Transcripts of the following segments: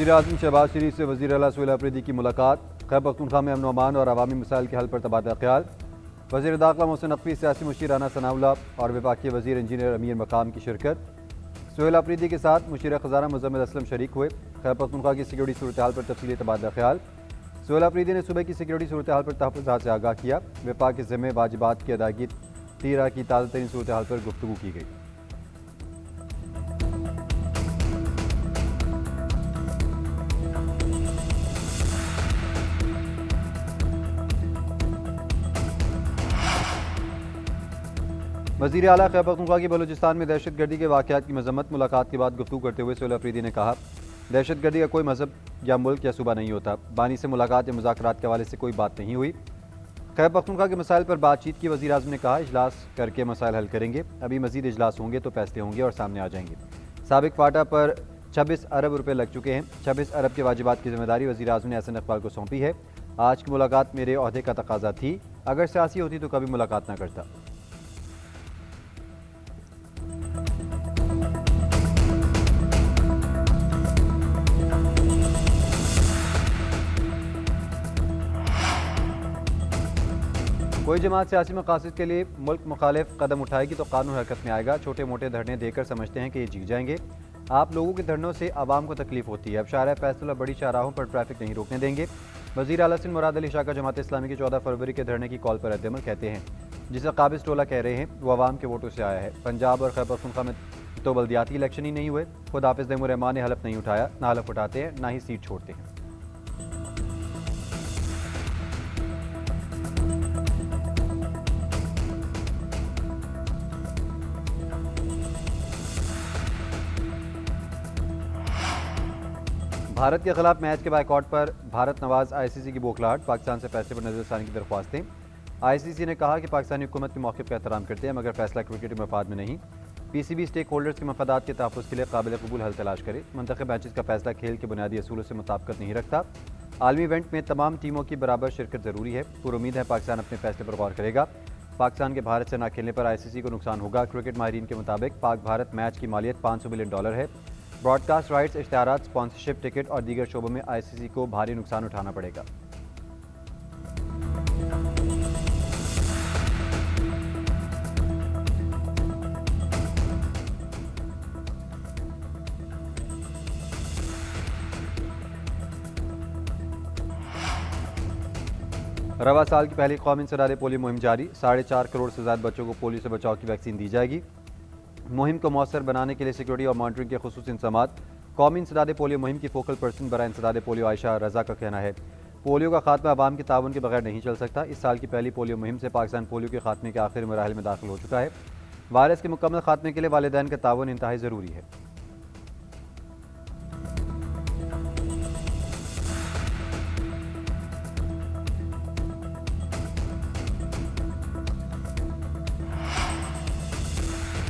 वज़ीर-ए-आज़म शहबाज शरीफ से वज़ीर आला सुहेल अफरीदी की मुलाकात। खैबर पख्तूनख्वा में अमन अमान और अवामी मसाइल के हल पर तबादला ख्याल। वज़ीर दाखिला मोहसिन नकवी, सियासी मुशीर राना सनाउल्लाह और वफाकी वज़ीर इंजीनियर अमीर मकाम की शिरकत। सुहेल अफरीदी के साथ मुशीर ख़ज़ाना मुज़म्मिल असलम शरीक हुए। खैबर पख्तूनख्वा की सिक्योरिटी सूरत हाल पर तफसीली तबादला ख्याल। सुहेल अफरीदी ने सूबे की सिक्योरिटी सूरत हाल पर तहफ़्फ़ुज़ात से आगाह किया। वफाक के ज़िम्मे वाजिबात की अदायगी 13 की ताज़ा तरीन सूरत हाल पर गुफ्तगू की गई। वज़ीर आला खैबर पख्तूनख्वा की बलूचिस्तान में दहशत गर्दी के वाक़यात की मज़म्मत। मुलाकात के बाद गुफ्तगू करते हुए सुहेल अफरीदी ने कहा, दहशत गर्दी का कोई मज़हब या मुल्क या सूबा नहीं होता। बानी से मुलाकात या मुज़ाकरात के हवाले से कोई बात नहीं हुई। खैबर पख्तूनख्वा के मसाइल पर बातचीत की। वज़ीर आज़म ने कहा, इजलास करके मसाइल हल करेंगे। अभी मज़ीद इजलास होंगे तो फैसले होंगे और सामने आ जाएंगे। साबिक फाटा पर 26 अरब रुपये लग चुके हैं। 26 अरब के वाजिबात की जिम्मेदारी वज़ीर आज़म ने हसन इकबाल को सौंपी है। आज की मुलाकात मेरे ओहदे का तकाजा थी। अगर सियासी होती तो कभी मुलाकात ना करता। कोई जमात सियासी मकासद के लिए मुल्क मुखालिफ कदम उठाएगी तो कानून हरकत में आएगा। छोटे मोटे धरने देकर समझते हैं कि ये जीत जाएंगे। आप लोगों के धरनों से आवाम को तकलीफ होती है। अब शाहराह फैसला बड़ी शाहराहों पर ट्रैफिक नहीं रोकने देंगे। वज़ीर आला सिंध मुराद अली शाह का जमात इस्लामी की 14 फरवरी के धरने की कॉल पर रद्दअमल कहते हैं, जिसे काबिज टोला कह रहे हैं, वो आवाम के वोटों से आया है। पंजाब और खैबर पख्तूनख्वा में तो बल्दियाती इलेक्शन ही नहीं हुए। खुद हाफिज़ तैमूर रहमान ने हलफ नहीं उठाया, ना हलफ उठाते हैं, ना ही सीट छोड़ते हैं। भारत के खिलाफ मैच के बायकॉट पर भारत नवाज आईसीसी की बौखलाहट। पाकिस्तान से फैसले पर नजरसानी की दरख्वास्तें। आईसीसी ने कहा कि पाकिस्तानी हुकूमत के मौक़िफ़ का एहतराम करते हैं, मगर फैसला क्रिकेट के मफाद में नहीं। पीसीबी स्टेक होल्डर्स के मफादात के तहफ़्फ़ुज़ के लिए काबिल कबूल हल तलाश करे। मुंतखब मैचेस का फैसला खेल के बुनियादी असूलों से मुताबिकत नहीं रखता। आलमी इवेंट में तमाम टीमों की बराबर शिरकत ज़रूरी है। पूरी उम्मीद है पाकिस्तान अपने फैसले पर गौर करेगा। पाकिस्तान के भारत से ना खेलने पर आईसीसी को नुकसान होगा। क्रिकेट माहिरीन के मुताबिक पाक भारत मैच की मालियत $500 मिलियन है। ब्रॉडकास्ट राइट्स, इश्तिहारात, स्पॉन्सरशिप, टिकट और दीगर शोबों में आईसीसी को भारी नुकसान उठाना पड़ेगा। रवा साल की पहली कौमी इंसदाद पोलियो मुहिम जारी। 4.5 करोड़ से ज़्यादा बच्चों को पोलियो से बचाव की वैक्सीन दी जाएगी। मुहिम को मौसर बनाने के लिए सिक्योरिटी और मॉनिटरिंग के खुसूसी इंतज़ामात। कौमी इंसदाद पोलियो मुहिम की फोकल पर्सन बराए इंसदाद पोलियो आयशा रज़ा का कहना है, पोलियो का खात्मा अवाम के ताउन के बगैर नहीं चल सकता। इस साल की पहली पोलियो मुहिम से पाकिस्तान पोलियो के खात्मे के आखिरी मराहिल में दाखिल हो चुका है। वायरस के मुकम्मल खात्मे के लिए वालिदैन का ताउन इंतहाई ज़रूरी है।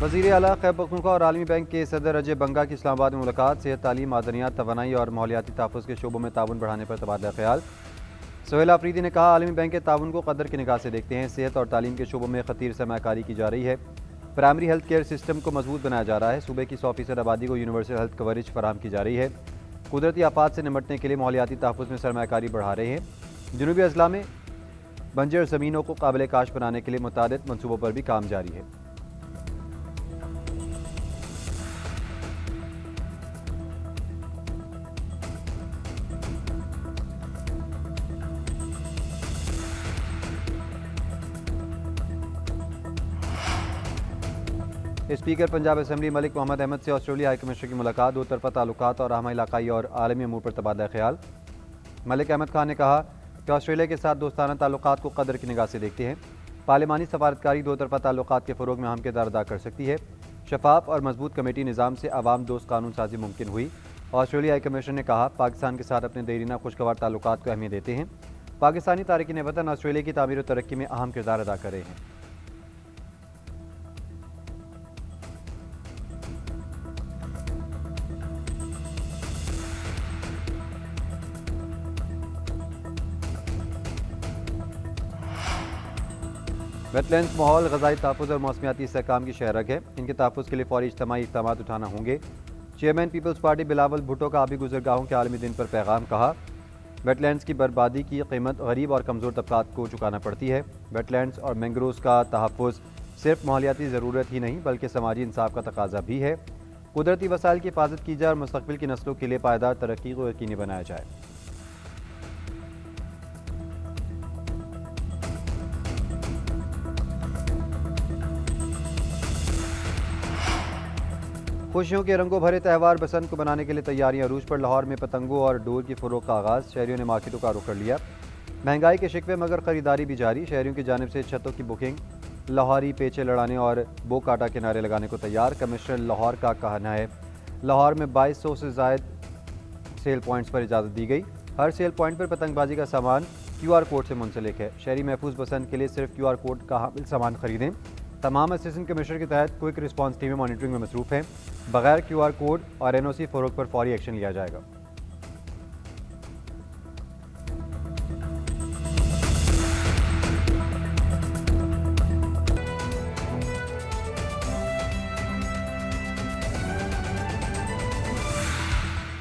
वज़ीर आला खैबर पख्तूनख्वा और आलमी बैंक के सदर अजय बंगा की इस्लामाबाद में मुलाकात। सेहत, तालीम, मादनियात, तवानाई और माहौलियाती तहफ़्फ़ुज़ के शोबों में ताउन बढ़ाने पर तबादला ख्याल। सुहेल अफरीदी ने कहा, आलमी बैंक के ताउन को कदर की निगाह से देखते हैं। सेहत और तालीम के शोबों में खतीर सरमायाकारी की जा रही है। प्राइमरी हेल्थ केयर सिस्टम को मजबूत बनाया जा रहा है। सूबे की 100% आबादी को यूनिवर्सल हेल्थ कवरेज फराहम की जा रही है। कुदरती आफात से निमटने के लिए माहौलियाती तहफ़्फ़ुज़ में सरमायाकारी बढ़ा रहे हैं। जनूबी अजला में बंजर ज़मीनों को काबिल काश बनाने के लिए मुतादिद मनसूबों पर भी काम जारी है। स्पीकर पंजाब असम्बली मलिक मोहम्मद अहमद से ऑस्ट्रेलिया हाई कमिश्नर की मुलाकात। दो तरफा ताल्लुकात और अहम इलाकाई और आलमी अमूर पर तबादला ख्याल। मलिक अहमद खान ने कहा कि ऑस्ट्रेलिया के साथ दोस्ताना ताल्लुकात को कदर की निगाह से देखते हैं। पार्लिमानी सफारतकारी दो तरफा ताल्लुकात के फ़रोग में अहम किरदार अदा कर सकती है। शफाफ और मजबूत कमेटी निज़ाम से आवाम दोस्त कानून साजी मुमकिन हुई। ऑस्ट्रेलिया हाई कमिश्नर ने कहा, पाकिस्तान के साथ अपने देरीना खुशगवार ताल्लुकात को अहमियत देते हैं। पाकिस्तानी तारिकीन वतन ऑस्ट्रेलिया की तामीर और तरक्की में अहम किरदार अदा कर रहे हैं। वेटलैंड्स माहौल, ग़ज़ाई तहफ़्फ़ुज़ और मौसमियाती इस्तेहकाम की शहरक है। इनके तहफ़्फ़ुज़ के लिए फ़ौरी इज्तिमाई इक़दामात उठाना होंगे। Chairman peoples party Bilawal Bhutto का आबी गुजरगाहों के आलमी दिन पर पैगाम। कहा, वेटलैंड्स की बर्बादी की कीमत गरीब और कमज़ोर तबकात को चुकाना पड़ती है। वेटलैंड्स और मैंग्रोव्स का तहफ़्फ़ुज़ सिर्फ माहौलियाती ज़रूरत ही नहीं बल्कि समाजी इंसाफ का तकाजा भी है। कुदरती वसाइल की हिफाजत की जाए और मुस्तक़बिल की नस्लों के लिए पायदार तरक्की को यकीनी बनाया जाए। खुशियों के रंगों भरे त्यौहार बसंत को बनाने के लिए तैयारियां अरूज पर। लाहौर में पतंगों और डोर की फ़रोख्त का आगाज़। शहरियों ने मार्केटों का रुख कर लिया। महंगाई के शिकवे मगर ख़रीदारी भी जारी। शहरियों की जानिब से छतों की बुकिंग। लाहौरी पेचे लड़ाने और बो काटा के नारे लगाने को तैयार। कमिश्नर लाहौर का कहना है, लाहौर में 2200 से ज़ायद सेल पॉइंट्स पर इजाज़त दी गई। हर सेल पॉइंट पर पतंगबाजी का सामान QR कोड से मुंसलिक है। शहरी महफूज बसंत के लिए सिर्फ QR कोड का हामिल सामान खरीदें। तमाम असिस्टेंट कमिश्नर के तहत क्विक रिस्पांस टीमें मॉनिटरिंग में मसरूफ़ हैं। बगैर QR कोड और NOC फ़रोख्त पर फौरी एक्शन लिया जाएगा।